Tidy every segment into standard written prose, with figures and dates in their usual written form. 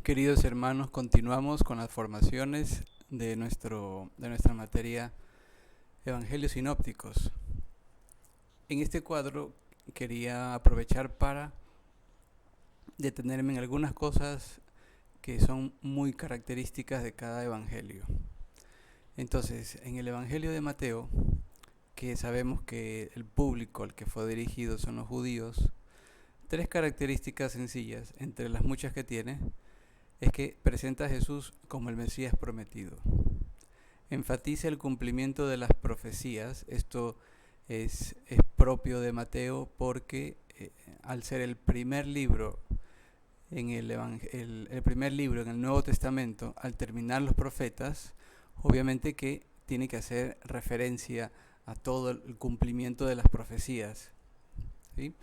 Queridos hermanos, continuamos con las formaciones de nuestra materia Evangelios Sinópticos. En este cuadro quería aprovechar para detenerme en algunas cosas que son muy características de cada evangelio. Entonces, en el Evangelio de Mateo, que sabemos que el público al que fue dirigido son los judíos, tres características sencillas, entre las muchas que tiene, es que presenta a Jesús como el Mesías prometido. Enfatiza el cumplimiento de las profecías. Esto es propio de Mateo porque al ser el primer libro en el primer libro en el Nuevo Testamento, al terminar los profetas, obviamente que tiene que hacer referencia a todo el cumplimiento de las profecías, ¿sí?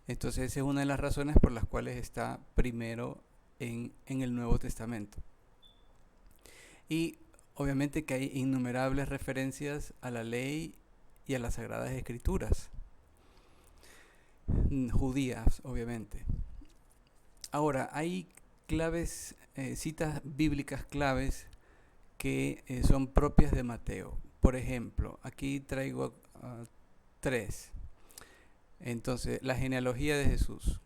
Entonces esa es una de las razones por las cuales está primero en el Nuevo Testamento. Y obviamente que hay innumerables referencias a la ley y a las Sagradas Escrituras, judías, obviamente. Ahora, hay citas bíblicas claves que son propias de Mateo. Por ejemplo, aquí traigo tres. Entonces, la genealogía de Jesús.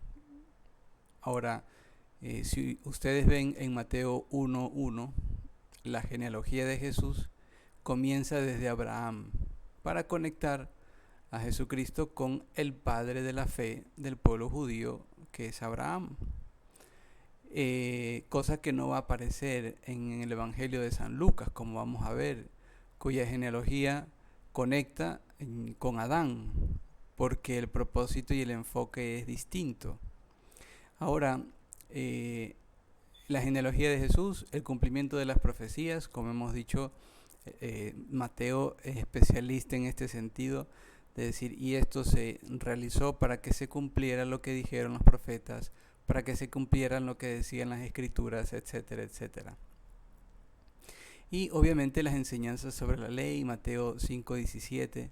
Ahora, si ustedes ven en Mateo 1:1, la genealogía de Jesús comienza desde Abraham para conectar a Jesucristo con el padre de la fe del pueblo judío, que es Abraham. Cosa que no va a aparecer en el Evangelio de San Lucas, como vamos a ver, cuya genealogía conecta con Adán, porque el propósito y el enfoque es distinto. Ahora, la genealogía de Jesús, el cumplimiento de las profecías, como hemos dicho, Mateo es especialista en este sentido, de decir, y esto se realizó para que se cumpliera lo que dijeron los profetas, para que se cumplieran lo que decían las escrituras, etcétera, etcétera. Y obviamente las enseñanzas sobre la ley, Mateo 5:17,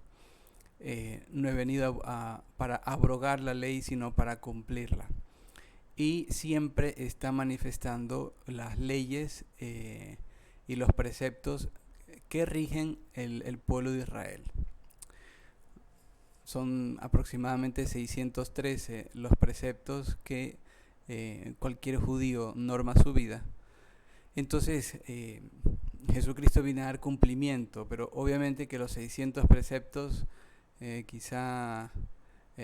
no he venido para abrogar la ley, sino para cumplirla. Y siempre está manifestando las leyes y los preceptos que rigen el pueblo de Israel. Son aproximadamente 613 los preceptos que cualquier judío norma su vida. Entonces, Jesucristo viene a dar cumplimiento, pero obviamente que los 600 preceptos quizá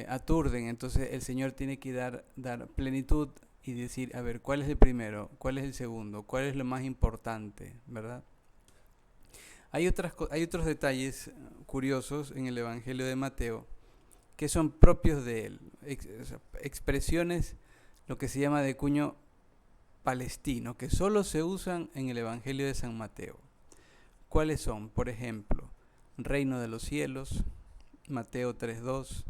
aturden. Entonces el Señor tiene que dar plenitud y decir, a ver, ¿cuál es el primero? ¿Cuál es el segundo? ¿Cuál es lo más importante? ¿Verdad? Hay otros detalles curiosos en el Evangelio de Mateo que son propios de él, expresiones, lo que se llama de cuño palestino, que solo se usan en el Evangelio de San Mateo. ¿Cuáles son? Por ejemplo, reino de los cielos, Mateo 3:2,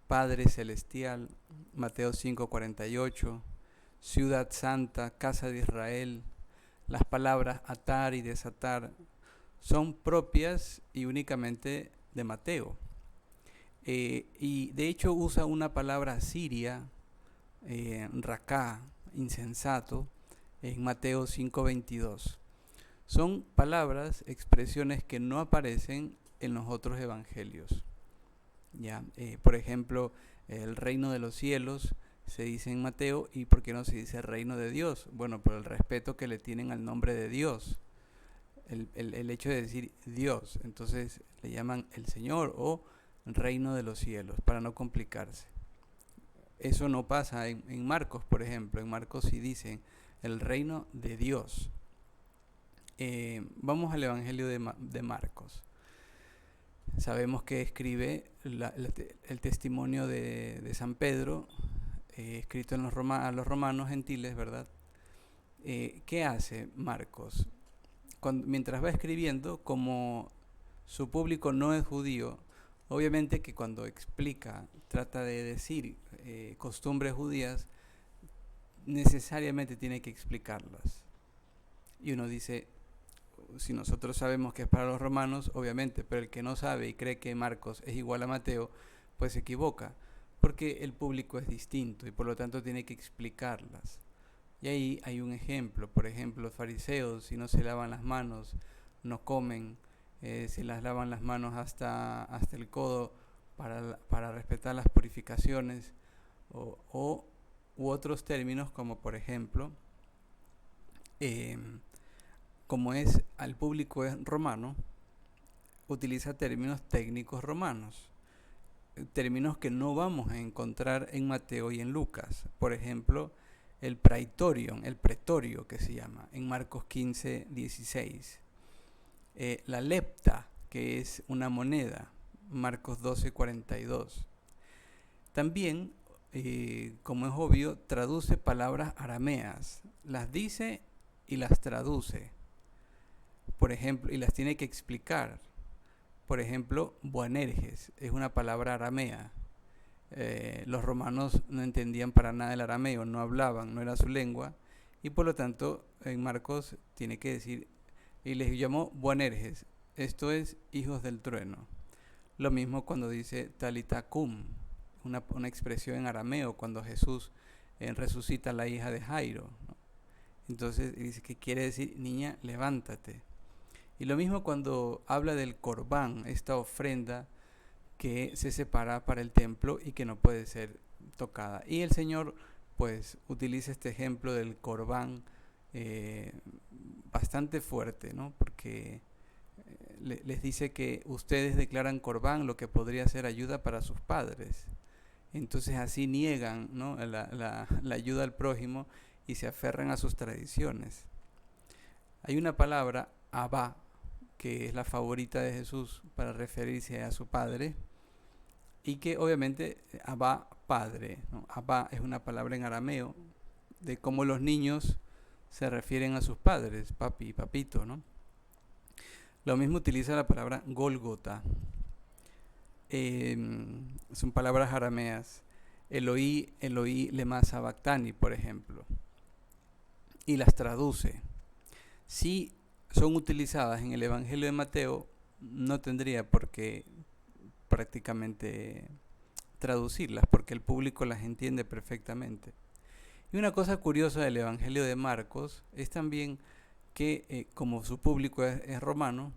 Padre celestial, Mateo 5:48, ciudad santa, casa de Israel. Las palabras atar y desatar son propias y únicamente de Mateo. Y de hecho usa una palabra siria, raká, insensato, en Mateo 5:22. Son palabras, expresiones que no aparecen en los otros evangelios. ¿Ya? Por ejemplo, el reino de los cielos se dice en Mateo, y ¿por qué no se dice reino de Dios? Bueno, por el respeto que le tienen al nombre de Dios. El hecho de decir Dios, entonces le llaman el Señor o reino de los cielos, para no complicarse. Eso no pasa en Marcos, por ejemplo. En Marcos sí dicen el reino de Dios. Vamos al Evangelio de Marcos. Sabemos que escribe el testimonio de San Pedro, escrito a los romanos gentiles, ¿verdad? ¿Qué hace Marcos? Mientras va escribiendo, como su público no es judío, obviamente que cuando explica, trata de decir costumbres judías, necesariamente tiene que explicarlas. Y uno dice, si nosotros sabemos que es para los romanos, obviamente, pero el que no sabe y cree que Marcos es igual a Mateo, pues se equivoca, porque el público es distinto y por lo tanto tiene que explicarlas. Y ahí hay un ejemplo. Por ejemplo, los fariseos, si no se lavan las manos, no comen. Se las lavan las manos hasta el codo para respetar las purificaciones. U otros términos, como por ejemplo, como es al público es romano, utiliza términos técnicos romanos, términos que no vamos a encontrar en Mateo y en Lucas. Por ejemplo, el praetorion, el pretorio que se llama, en Marcos 15, 16. La lepta, que es una moneda, Marcos 12, 42. También, como es obvio, traduce palabras arameas, las dice y las traduce, por ejemplo, y las tiene que explicar. Por ejemplo, Boanerges es una palabra aramea. Los romanos no entendían para nada el arameo, no hablaban, no era su lengua, y por lo tanto en Marcos tiene que decir, y les llamó Boanerges, esto es hijos del trueno. Lo mismo cuando dice Talita cum, una expresión en arameo cuando Jesús resucita a la hija de Jairo, ¿no? Entonces dice que quiere decir, niña, levántate. Y lo mismo cuando habla del corbán, esta ofrenda que se separa para el templo y que no puede ser tocada. Y el Señor pues utiliza este ejemplo del corbán bastante fuerte, ¿no? Porque les dice que ustedes declaran corbán lo que podría ser ayuda para sus padres. Entonces así niegan, ¿no?, la ayuda al prójimo y se aferran a sus tradiciones. Hay una palabra, Abba, que es la favorita de Jesús para referirse a su padre, y que obviamente Abba, padre, ¿no? Abba es una palabra en arameo de cómo los niños se refieren a sus padres, papi, papito, ¿no? Lo mismo utiliza la palabra Gólgota. Son palabras arameas. Eloí, Eloí, lema sabactani, por ejemplo. Y las traduce. Si son utilizadas en el Evangelio de Mateo, no tendría por qué prácticamente traducirlas, porque el público las entiende perfectamente. Y una cosa curiosa del Evangelio de Marcos es también que, como su público es romano,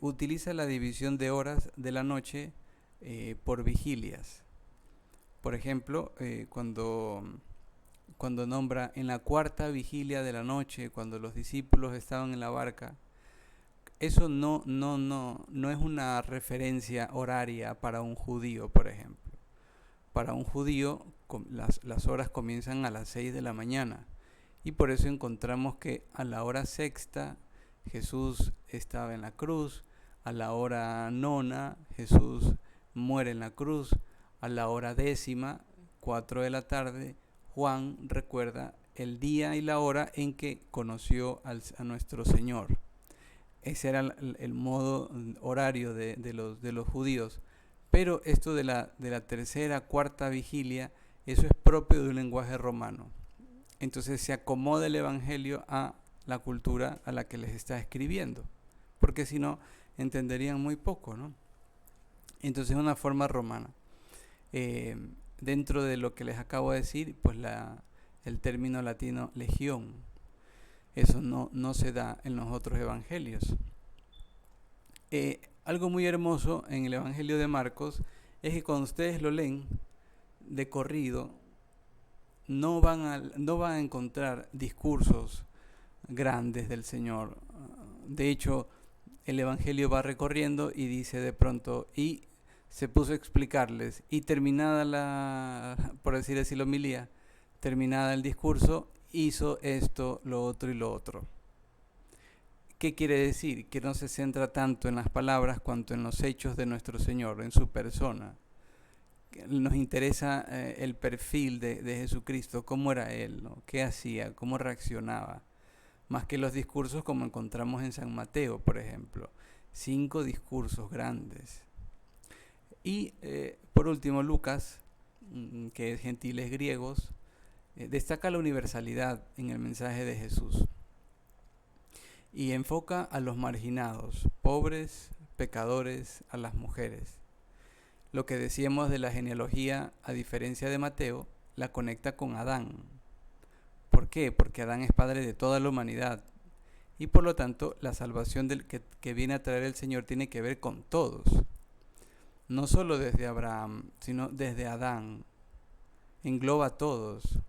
utiliza la división de horas de la noche por vigilias. Por ejemplo, cuando nombra en la cuarta vigilia de la noche, cuando los discípulos estaban en la barca, eso no es una referencia horaria para un judío, por ejemplo. Para un judío las horas comienzan a las 6 de la mañana, y por eso encontramos que a la hora sexta Jesús estaba en la cruz, a la hora nona Jesús muere en la cruz, a la hora décima, 4 de la tarde, Juan recuerda el día y la hora en que conoció a nuestro Señor. Ese era el modo horario de los judíos. Pero esto de la tercera, cuarta vigilia, eso es propio de un lenguaje romano. Entonces se acomoda el Evangelio a la cultura a la que les está escribiendo, porque si no, entenderían muy poco, ¿no? Entonces es una forma romana. Dentro de lo que les acabo de decir, pues el término latino legión, eso no se da en los otros evangelios. Algo muy hermoso en el Evangelio de Marcos es que cuando ustedes lo leen de corrido, no van a encontrar discursos grandes del Señor. De hecho, el Evangelio va recorriendo y dice de pronto, y se puso a explicarles, y terminada por decir así, la homilía, terminada el discurso, hizo esto, lo otro y lo otro. ¿Qué quiere decir? Que no se centra tanto en las palabras cuanto en los hechos de nuestro Señor, en su persona. Nos interesa el perfil de Jesucristo, cómo era Él, ¿no? Qué hacía, cómo reaccionaba, más que los discursos como encontramos en San Mateo, por ejemplo. 5 discursos grandes. Y por último, Lucas, que es gentiles griegos, destaca la universalidad en el mensaje de Jesús y enfoca a los marginados, pobres, pecadores, a las mujeres. Lo que decíamos de la genealogía, a diferencia de Mateo, la conecta con Adán, qué? Porque Adán es padre de toda la humanidad. Y por lo tanto, la salvación que viene a traer el Señor tiene que ver con todos. No solo desde Abraham, sino desde Adán. Engloba a todos.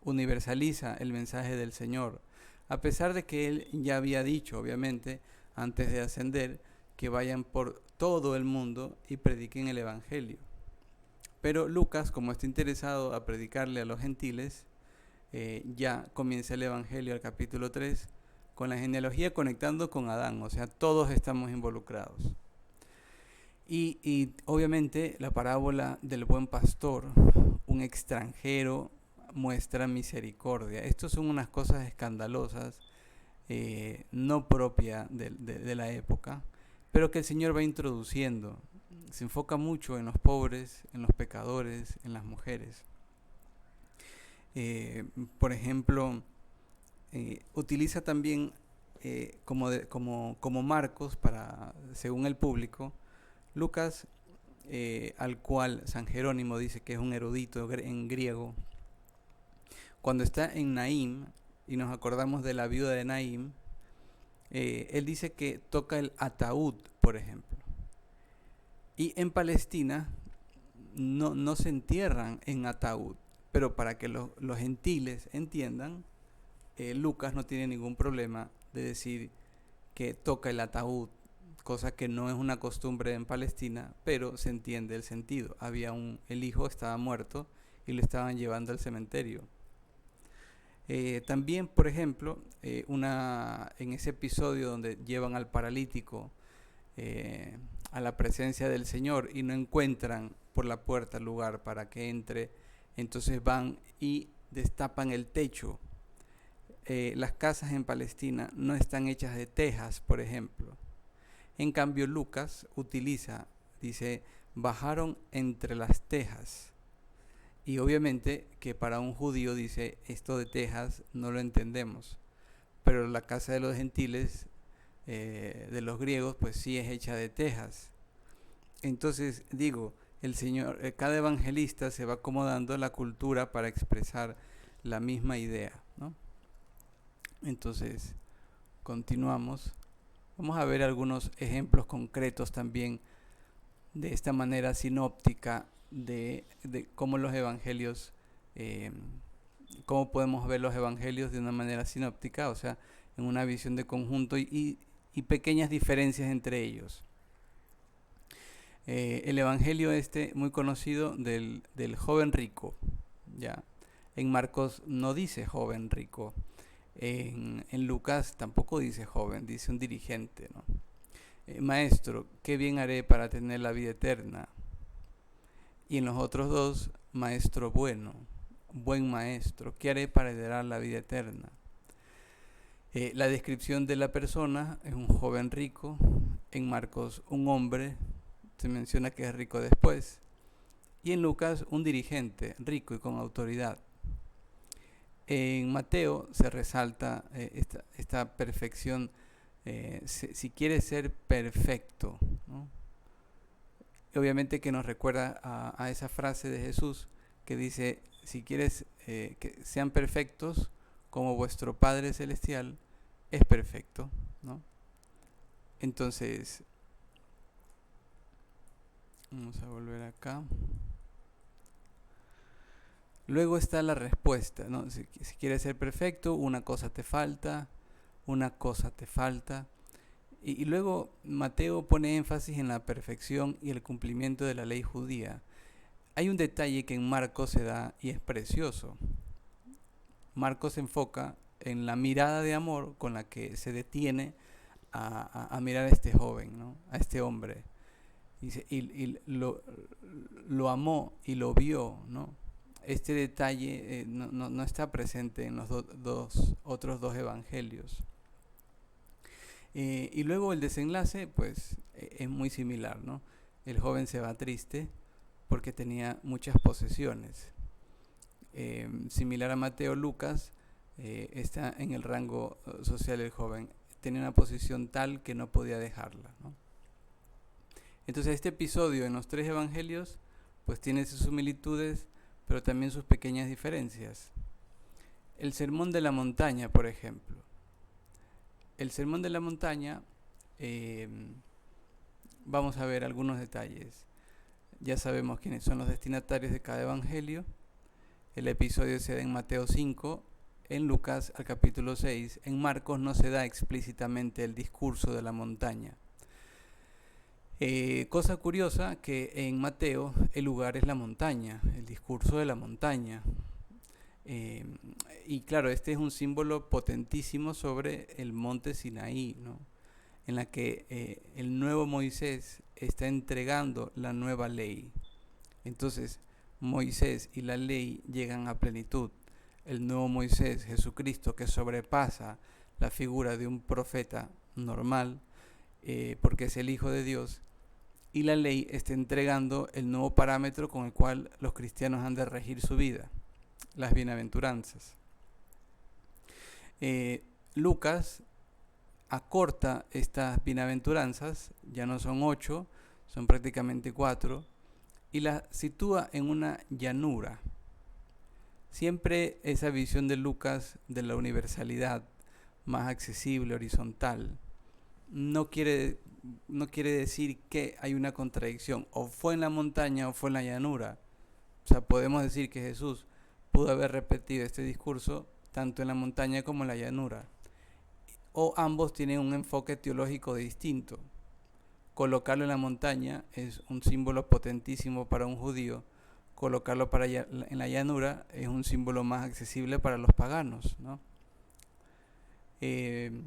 Universaliza el mensaje del Señor. A pesar de que Él ya había dicho, obviamente, antes de ascender, que vayan por todo el mundo y prediquen el Evangelio. Pero Lucas, como está interesado a predicarle a los gentiles, ya comienza el Evangelio al capítulo 3 con la genealogía conectando con Adán, o sea, todos estamos involucrados. Y obviamente la parábola del buen pastor, un extranjero muestra misericordia. Estas son unas cosas escandalosas, no propias de la época, pero que el Señor va introduciendo. Se enfoca mucho en los pobres, en los pecadores, en las mujeres. Por ejemplo, utiliza también como marcos para, según el público, Lucas, al cual San Jerónimo dice que es un erudito en griego. Cuando está en Naim, y nos acordamos de la viuda de Naim, él dice que toca el ataúd, por ejemplo. Y en Palestina no se entierran en ataúd, pero para que los gentiles entiendan, Lucas no tiene ningún problema de decir que toca el ataúd, cosa que no es una costumbre en Palestina, pero se entiende el sentido. El hijo estaba muerto y lo estaban llevando al cementerio. También, por ejemplo, en ese episodio donde llevan al paralítico a la presencia del Señor y no encuentran por la puerta lugar para que entre, entonces van y destapan el techo. Las casas en Palestina no están hechas de tejas, por ejemplo. En cambio, Lucas dice, bajaron entre las tejas. Y obviamente que para un judío dice, esto de tejas no lo entendemos. Pero la casa de los gentiles, de los griegos, pues sí es hecha de tejas. Entonces, digo, el Señor, cada evangelista se va acomodando a la cultura para expresar la misma idea, ¿no? Entonces, continuamos. Vamos a ver algunos ejemplos concretos también de esta manera sinóptica de cómo los evangelios, cómo podemos ver los evangelios de una manera sinóptica, o sea, en una visión de conjunto y pequeñas diferencias entre ellos. El evangelio muy conocido del joven rico, ¿ya? En Marcos no dice joven rico. En Lucas tampoco dice joven, dice un dirigente, ¿no? Maestro, ¿qué bien haré para tener la vida eterna? Y en los otros dos, maestro bueno, buen maestro, ¿qué haré para heredar la vida eterna? La descripción de la persona es un joven rico. En Marcos, un hombre, se menciona que es rico después. Y en Lucas, un dirigente, rico y con autoridad. En Mateo se resalta esta perfección, si quieres ser perfecto, ¿no? Obviamente que nos recuerda a esa frase de Jesús que dice, si quieres que sean perfectos como vuestro Padre Celestial es perfecto, ¿no? Entonces, vamos a volver acá. Luego está la respuesta, ¿no? Si quieres ser perfecto, una cosa te falta, una cosa te falta. Y luego Mateo pone énfasis en la perfección y el cumplimiento de la ley judía. Hay un detalle que en Marcos se da y es precioso. Marcos se enfoca en la mirada de amor con la que se detiene a mirar a este joven, ¿no? A este hombre. Y lo amó y lo vio, ¿no? Este detalle no está presente en los otros dos evangelios. Y luego el desenlace, pues, es muy similar, ¿no? El joven se va triste porque tenía muchas posesiones. Similar a Mateo, Lucas está en el rango social del joven. Tenía una posición tal que no podía dejarla, ¿no? Entonces este episodio en los tres evangelios pues tiene sus similitudes, pero también sus pequeñas diferencias. El Sermón de la Montaña, por ejemplo. El Sermón de la Montaña, vamos a ver algunos detalles. Ya sabemos quiénes son los destinatarios de cada evangelio. El episodio se da en Mateo 5, en Lucas al capítulo 6. En Marcos no se da explícitamente el discurso de la montaña. Cosa curiosa que en Mateo el lugar es la montaña, el discurso de la montaña. Y claro, este es un símbolo potentísimo sobre el monte Sinaí, ¿no? En la que el nuevo Moisés está entregando la nueva ley. Entonces, Moisés y la ley llegan a plenitud. El nuevo Moisés, Jesucristo, que sobrepasa la figura de un profeta normal, porque es el Hijo de Dios, y la ley está entregando el nuevo parámetro con el cual los cristianos han de regir su vida, las bienaventuranzas. Lucas acorta estas bienaventuranzas, ya no son 8, son prácticamente 4, y las sitúa en una llanura. Siempre esa visión de Lucas de la universalidad más accesible, horizontal, no quiere decir que hay una contradicción, o fue en la montaña o fue en la llanura. O sea, podemos decir que Jesús pudo haber repetido este discurso tanto en la montaña como en la llanura, o ambos tienen un enfoque teológico distinto. Colocarlo en la montaña es un símbolo potentísimo para un judío, colocarlo en la llanura es un símbolo más accesible para los paganos, ¿no? ¿Qué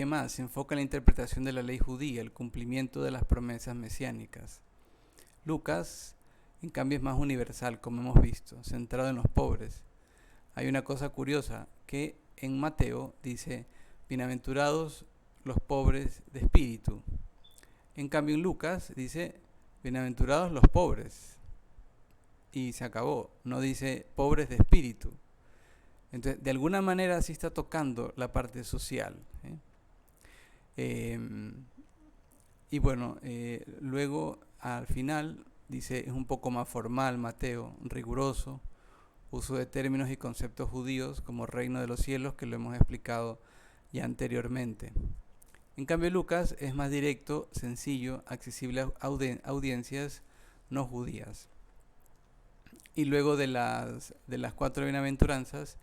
más? Se enfoca en la interpretación de la ley judía, el cumplimiento de las promesas mesiánicas. Lucas, en cambio, es más universal, como hemos visto, centrado en los pobres. Hay una cosa curiosa, que en Mateo dice, bienaventurados los pobres de espíritu. En cambio, en Lucas dice, bienaventurados los pobres. Y se acabó, no dice pobres de espíritu. Entonces, de alguna manera sí está tocando la parte social. Y bueno, luego al final dice, es un poco más formal Mateo, riguroso, uso de términos y conceptos judíos como reino de los cielos, que lo hemos explicado ya anteriormente. En cambio Lucas es más directo, sencillo, accesible a audiencias no judías. Y luego de las 4 bienaventuranzas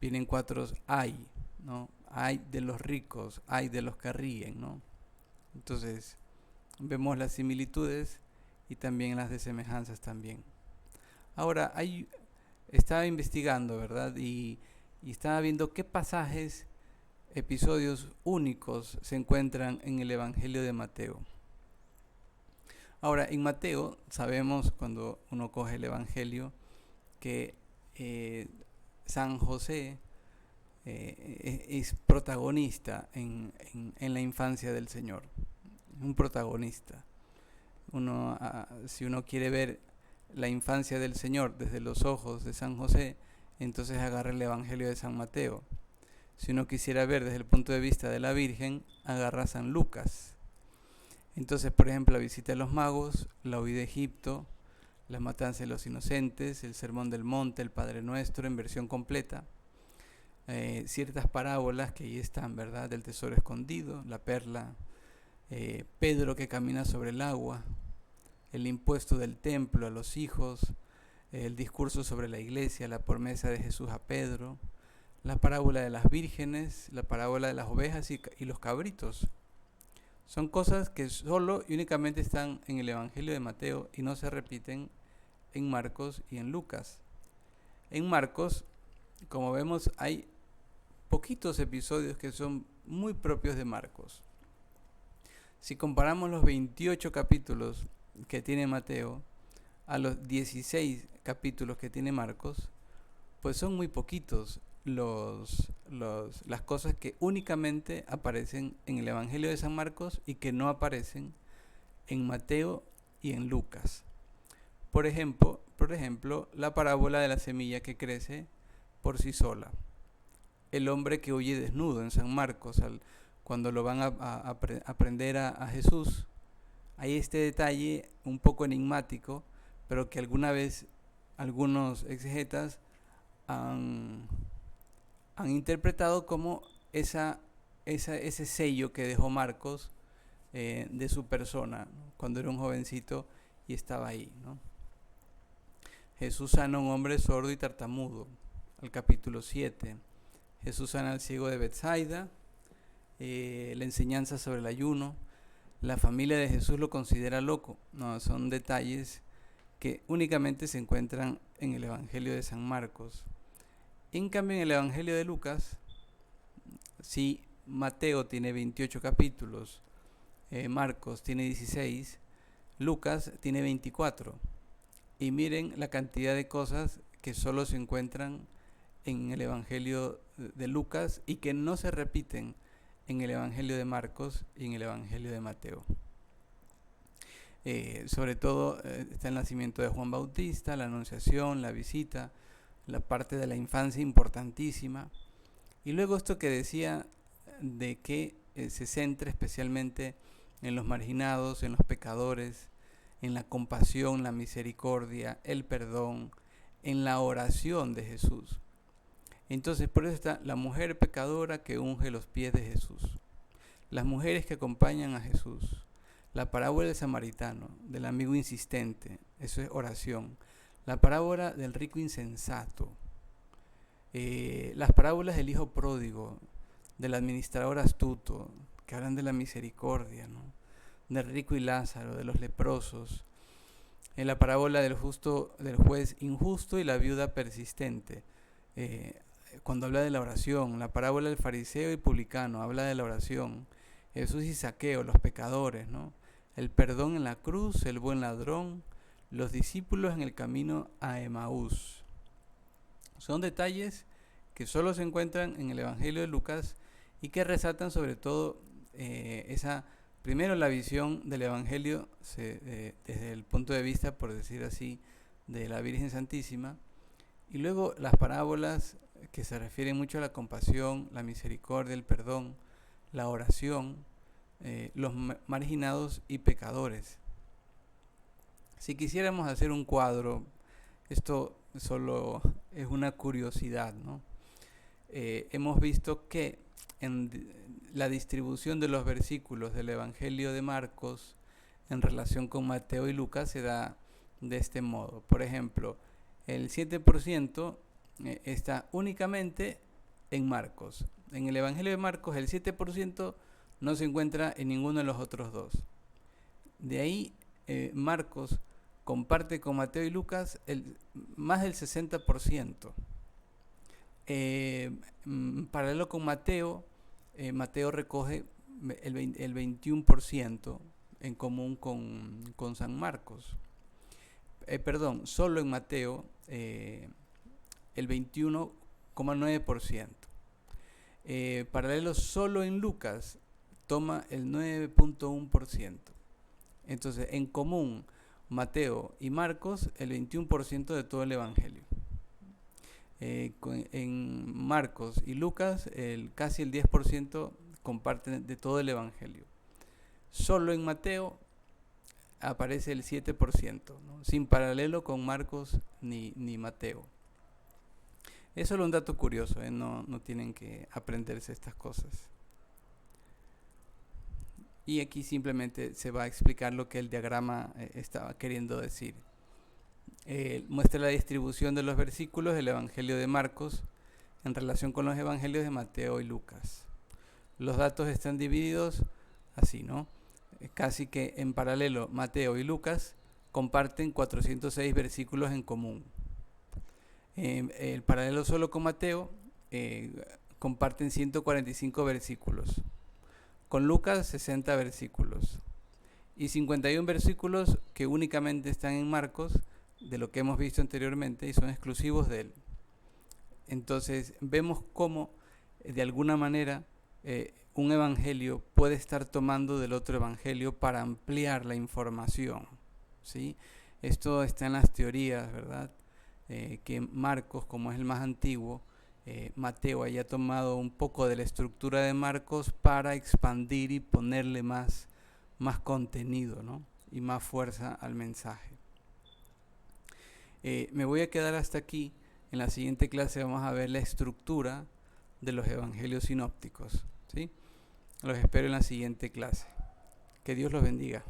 vienen 4 ay, ¿no? Ay de los ricos, ay de los que ríen, ¿no? Entonces vemos las similitudes y también las desemejanzas también. Ahora, estaba investigando, ¿verdad? Y estaba viendo qué pasajes, episodios únicos se encuentran en el Evangelio de Mateo. Ahora, en Mateo sabemos, cuando uno coge el Evangelio, que San José es protagonista en la infancia del Señor, un protagonista. Si uno quiere ver la infancia del Señor desde los ojos de San José, entonces agarra el Evangelio de San Mateo. Si uno quisiera ver desde el punto de vista de la Virgen, agarra a San Lucas. Entonces, por ejemplo, la visita de los magos, la huida de Egipto, la matanza de los inocentes, el Sermón del Monte, el Padre Nuestro en versión completa, ciertas parábolas que ahí están, ¿verdad? Del tesoro escondido, la perla, Pedro que camina sobre el agua, el impuesto del templo a los hijos, el discurso sobre la iglesia, la promesa de Jesús a Pedro, la parábola de las vírgenes, la parábola de las ovejas y los cabritos. Son cosas que solo y únicamente están en el Evangelio de Mateo y no se repiten en Marcos y en Lucas. En Marcos, como vemos, hay poquitos episodios que son muy propios de Marcos. Si comparamos los 28 capítulos que tiene Mateo a los 16 capítulos que tiene Marcos, pues son muy poquitos las cosas que únicamente aparecen en el Evangelio de San Marcos y que no aparecen en Mateo y en Lucas. Por ejemplo, la parábola de la semilla que crece por sí sola. El hombre que huye desnudo en San Marcos, cuando lo van a prender a Jesús. Hay este detalle un poco enigmático, pero que alguna vez algunos exegetas han, han interpretado como ese sello que dejó Marcos de su persona, ¿no? Cuando era un jovencito y estaba ahí, ¿no? Jesús sana a un hombre sordo y tartamudo, al capítulo 7. Jesús sana al ciego de Betsaida, la enseñanza sobre el ayuno. La familia de Jesús lo considera loco. No, son detalles que únicamente se encuentran en el Evangelio de San Marcos. En cambio, en el Evangelio de Lucas, sí, Mateo tiene 28 capítulos, Marcos tiene 16, Lucas tiene 24. Y miren la cantidad de cosas que solo se encuentran en el Evangelio de Lucas y que no se repiten en el Evangelio de Marcos y en el Evangelio de Mateo. Sobre todo está el nacimiento de Juan Bautista, la anunciación, la visita, la parte de la infancia importantísima. Y luego esto que decía de que se centra especialmente en los marginados, en los pecadores, en la compasión, la misericordia, el perdón, en la oración de Jesús. Entonces, por eso está la mujer pecadora que unge los pies de Jesús, las mujeres que acompañan a Jesús, la parábola del samaritano, del amigo insistente, eso es oración, la parábola del rico insensato, las parábolas del hijo pródigo, del administrador astuto, que hablan de la misericordia, ¿no? Del rico y Lázaro, de los leprosos, en la parábola del juez injusto y la viuda persistente, cuando habla de la oración, la parábola del fariseo y publicano, habla de la oración, Jesús y Zaqueo, los pecadores, ¿no? El perdón en la cruz, el buen ladrón, los discípulos en el camino a Emaús. Son detalles que solo se encuentran en el Evangelio de Lucas y que resaltan sobre todo primero la visión del Evangelio desde el punto de vista, por decir así, de la Virgen Santísima, y luego las parábolas que se refieren mucho a la compasión, la misericordia, el perdón, la oración, los marginados y pecadores. Si quisiéramos hacer un cuadro, esto solo es una curiosidad, ¿no? Hemos visto que en la distribución de los versículos del Evangelio de Marcos en relación con Mateo y Lucas se da de este modo. Por ejemplo, el 7% está únicamente en Marcos. En el Evangelio de Marcos el 7% no se encuentra en ninguno de los otros dos. De ahí Marcos comparte con Mateo y Lucas más del 60%. Paralelo con Mateo, Mateo recoge el 21% en común con San Marcos. Solo en Mateo el 21,9%. Paralelo solo en Lucas toma el 9,1%. Entonces, en común, Mateo y Marcos, el 21% de todo el Evangelio. En Marcos y Lucas, casi el 10% comparten de todo el Evangelio. Solo en Mateo aparece el 7%, ¿no? Sin paralelo con Marcos ni Mateo. Es solo un dato curioso, no tienen que aprenderse estas cosas. Y aquí simplemente se va a explicar lo que el diagrama estaba queriendo decir. Muestra la distribución de los versículos del Evangelio de Marcos en relación con los Evangelios de Mateo y Lucas. Los datos están divididos así, ¿no? Casi que en paralelo, Mateo y Lucas comparten 406 versículos en común. El paralelo solo con Mateo comparten 145 versículos. Con Lucas 60 versículos. Y 51 versículos que únicamente están en Marcos, de lo que hemos visto anteriormente, y son exclusivos de él. Entonces vemos cómo de alguna manera un evangelio puede estar tomando del otro evangelio para ampliar la información, ¿sí? Esto está en las teorías, ¿verdad? Que Marcos, como es el más antiguo, Mateo haya tomado un poco de la estructura de Marcos para expandir y ponerle más contenido, ¿no? Y más fuerza al mensaje. Me voy a quedar hasta aquí En la siguiente clase vamos a ver la estructura de los evangelios sinópticos, ¿sí? Los espero en la siguiente clase. Que Dios los bendiga.